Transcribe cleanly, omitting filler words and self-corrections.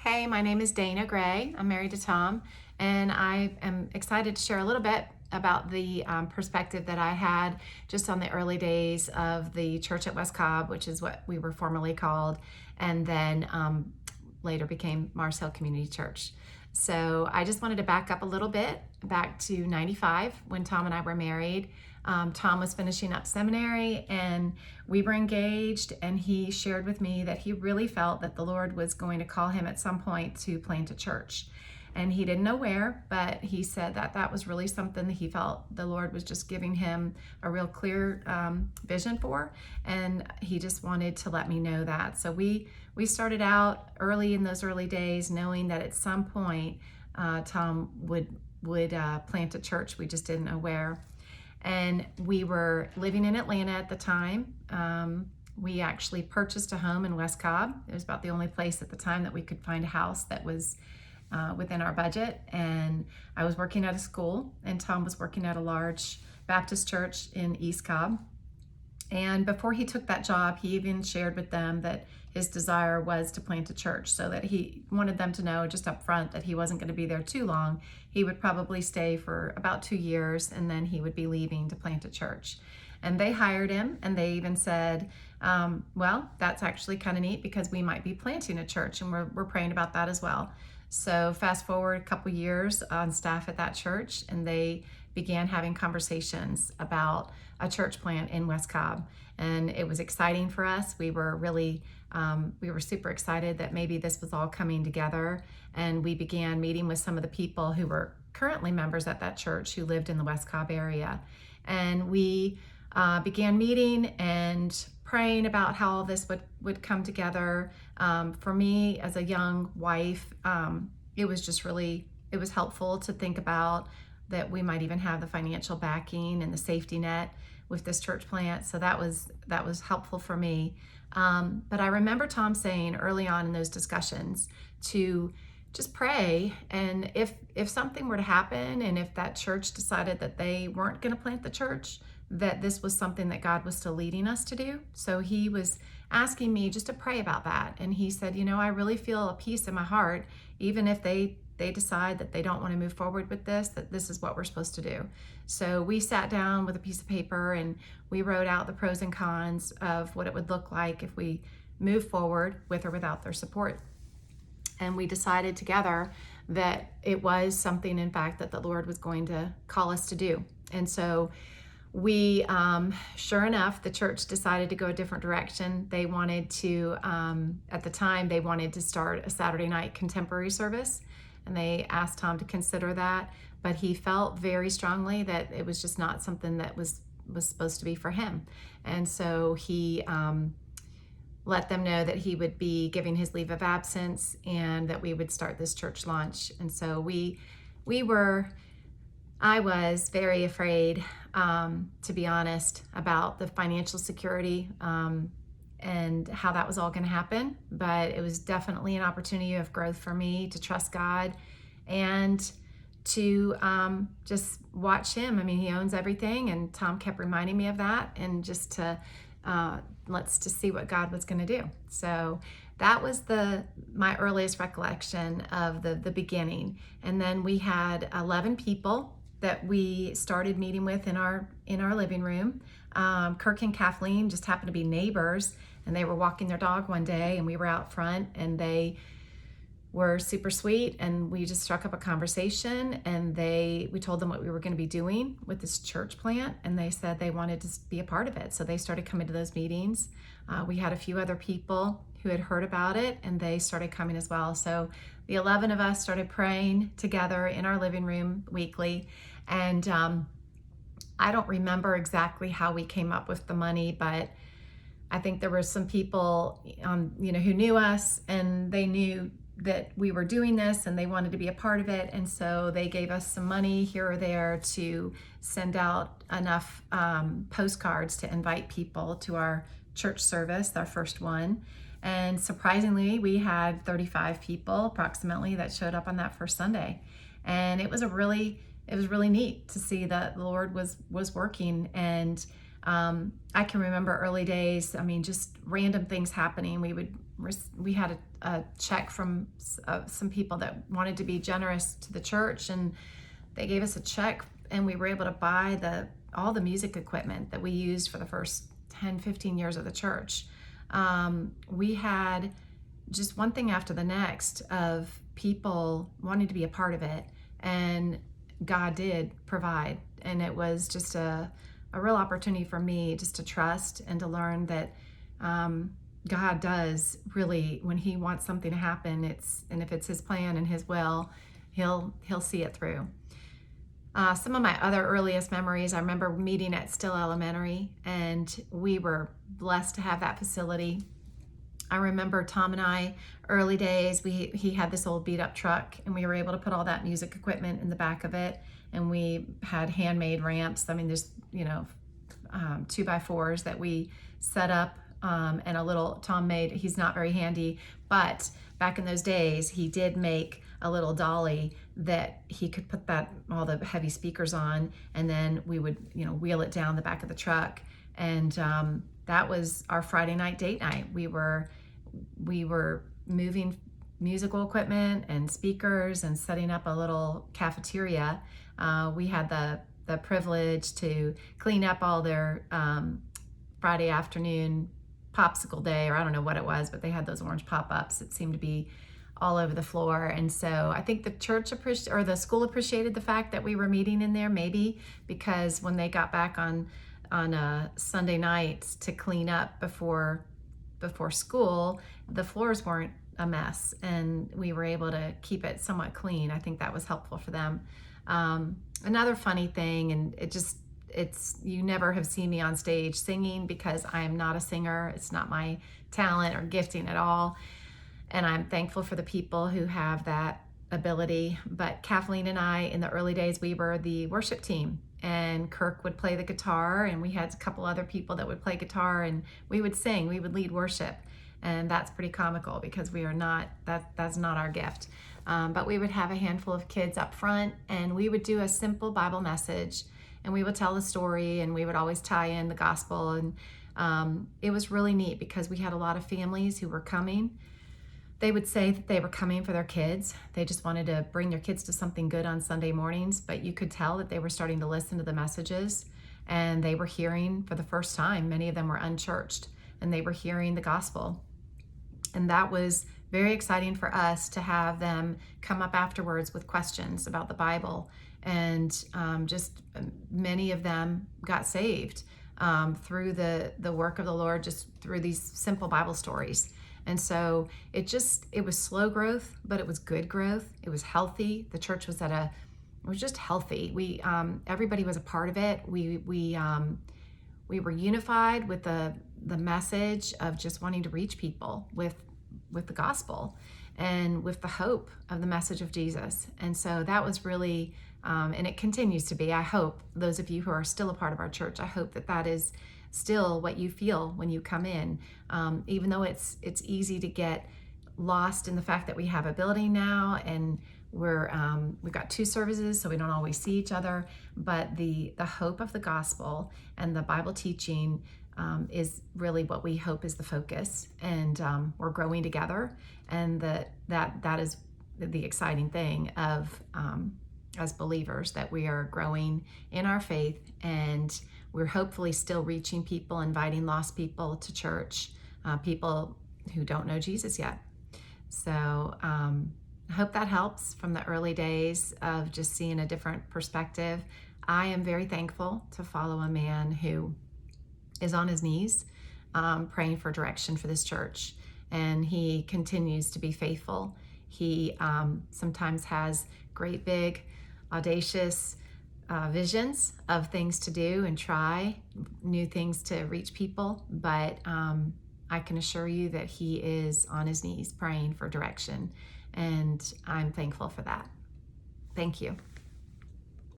Hey, my name is Dana Gray. I'm married to Tom, and I am excited to share a little bit about the perspective that I had just on the early days of the church at West Cobb, which is what we were formerly called, and then later became Mars Hill Community Church. So I just wanted to back up a little bit, back to 95 when Tom and I were married. Tom was finishing up seminary and we were engaged, and he shared with me that he really felt that the Lord was going to call him at some point to plant a church. And he didn't know where, but he said that that was really something that he felt the Lord was just giving him a real clear vision for, and he just wanted to let me know that. So we started out early in those early days knowing that at some point Tom would plant a church. We just didn't know where. And we were living in Atlanta at the time. We actually purchased a home in West Cobb. It was about the only place at the time that we could find a house that was within our budget. And I was working at a school, and Tom was working at a large Baptist church in East Cobb. And before he took that job, he even shared with them that his desire was to plant a church, so that he wanted them to know just up front that he wasn't going to be there too long. He would probably stay for about 2 years, and then he would be leaving to plant a church. And they hired him, and they even said, well, that's actually kind of neat because we might be planting a church, and we're praying about that as well. So fast forward a couple years on staff at that church, and they began having conversations about a church plant in West Cobb. And it was exciting for us. We were really, we were super excited that maybe this was all coming together. And we began meeting with some of the people who were currently members at that church who lived in the West Cobb area. And we began meeting and praying about how all this would come together. For me as a young wife, it was just really, it was helpful to think about that we might even have the financial backing and the safety net with this church plant. So that was helpful for me. But I remember Tom saying early on in those discussions to just pray, and if something were to happen, and if that church decided that they weren't going to plant the church, that this was something that God was still leading us to do. So he was asking me just to pray about that. And he said, I really feel a peace in my heart, even if they decide that they don't want to move forward with this, that this is what we're supposed to do. So we sat down with a piece of paper and we wrote out the pros and cons of what it would look like if we move forward with or without their support. And we decided together that it was something, in fact, that the Lord was going to call us to do. And so we, sure enough, the church decided to go a different direction. They wanted to, at the time, they wanted to start a Saturday night contemporary service. And they asked Tom to consider that, but he felt very strongly that it was just not something that was supposed to be for him. And so he let them know that he would be giving his leave of absence and that we would start this church launch. And so I was very afraid, to be honest, about the financial security and how that was all going to happen. But it was definitely an opportunity of growth for me to trust God and to just watch him. I mean, he owns everything, and Tom kept reminding me of that, and just to let's just see what God was going to do. So that was my earliest recollection of the beginning. And then we had 11 people that we started meeting with in our living room. Kirk and Kathleen just happened to be neighbors, and they were walking their dog one day, and we were out front, and they were super sweet, and we just struck up a conversation, and we told them what we were going to be doing with this church plant, and they said they wanted to be a part of it. So they started coming to those meetings. We had a few other people who had heard about it, and they started coming as well. So the 11 of us started praying together in our living room weekly. And I don't remember exactly how we came up with the money, but I think there were some people, who knew us, and they knew that we were doing this and they wanted to be a part of it. And so they gave us some money here or there to send out enough postcards to invite people to our church service, our first one. And surprisingly, we had 35 people approximately that showed up on that first Sunday. And it was really neat to see that the Lord was working. And I can remember early days, just random things happening. We would we had a check from some people that wanted to be generous to the church, and they gave us a check, and we were able to buy all the music equipment that we used for the first 10, 15 years of the church. We had just one thing after the next of people wanting to be a part of it, and God did provide. And it was just a real opportunity for me just to trust and to learn that God does really, when he wants something to happen, and if it's his plan and his will, he'll see it through. Some of my other earliest memories, I remember meeting at Still Elementary, and we were blessed to have that facility. I remember Tom and I, early days, he had this old beat up truck, and we were able to put all that music equipment in the back of it, and we had handmade ramps. I mean, there's 2x4s that we set up, and a little, Tom made, he's not very handy, but back in those days, he did make a little dolly that he could put all the heavy speakers on, and then we would, wheel it down the back of the truck. And that was our Friday night date night. We were moving musical equipment and speakers and setting up a little cafeteria. We had the privilege to clean up all their Friday afternoon popsicle day, or I don't know what it was, but they had those orange pop-ups that seemed to be all over the floor. And so I think the church or the school appreciated the fact that we were meeting in there, maybe because when they got back on Sunday nights to clean up before school, the floors weren't a mess, and we were able to keep it somewhat clean. I think that was helpful for them. Another funny thing, and you never have seen me on stage singing because I am not a singer. It's not my talent or gifting at all. And I'm thankful for the people who have that ability. But Kathleen and I, in the early days, we were the worship team, and Kirk would play the guitar, and we had a couple other people that would play guitar, and we would sing, we would lead worship. And that's pretty comical because that's not our gift. But we would have a handful of kids up front, and we would do a simple Bible message, and we would tell the story, and we would always tie in the gospel. And it was really neat because we had a lot of families who were coming. They would say that they were coming for their kids. They just wanted to bring their kids to something good on Sunday mornings, but you could tell that they were starting to listen to the messages, and they were hearing for the first time. Many of them were unchurched, and they were hearing the gospel. And that was very exciting for us to have them come up afterwards with questions about the Bible. And just many of them got saved through the work of the Lord, just through these simple Bible stories. And so it was slow growth, but it was good growth. It was healthy. The church was it was just healthy. We everybody was a part of it. We were unified with the message of just wanting to reach people with the gospel and with the hope of the message of Jesus. And so that was really, and it continues to be. I hope those of you who are still a part of our church, I hope that is still what you feel when you come in, even though it's easy to get lost in the fact that we have a building now, and we've got 2 services, so we don't always see each other. But the hope of the gospel and the Bible teaching is really what we hope is the focus, and we're growing together, and that is the exciting thing of as believers, that we are growing in our faith, and we're hopefully still reaching people, inviting lost people to church, people who don't know Jesus yet. So I hope that helps from the early days of just seeing a different perspective. I am very thankful to follow a man who is on his knees praying for direction for this church, and he continues to be faithful. He sometimes has great big audacious visions of things to do and try new things to reach people, but I can assure you that he is on his knees praying for direction, and I'm thankful for that. Thank you.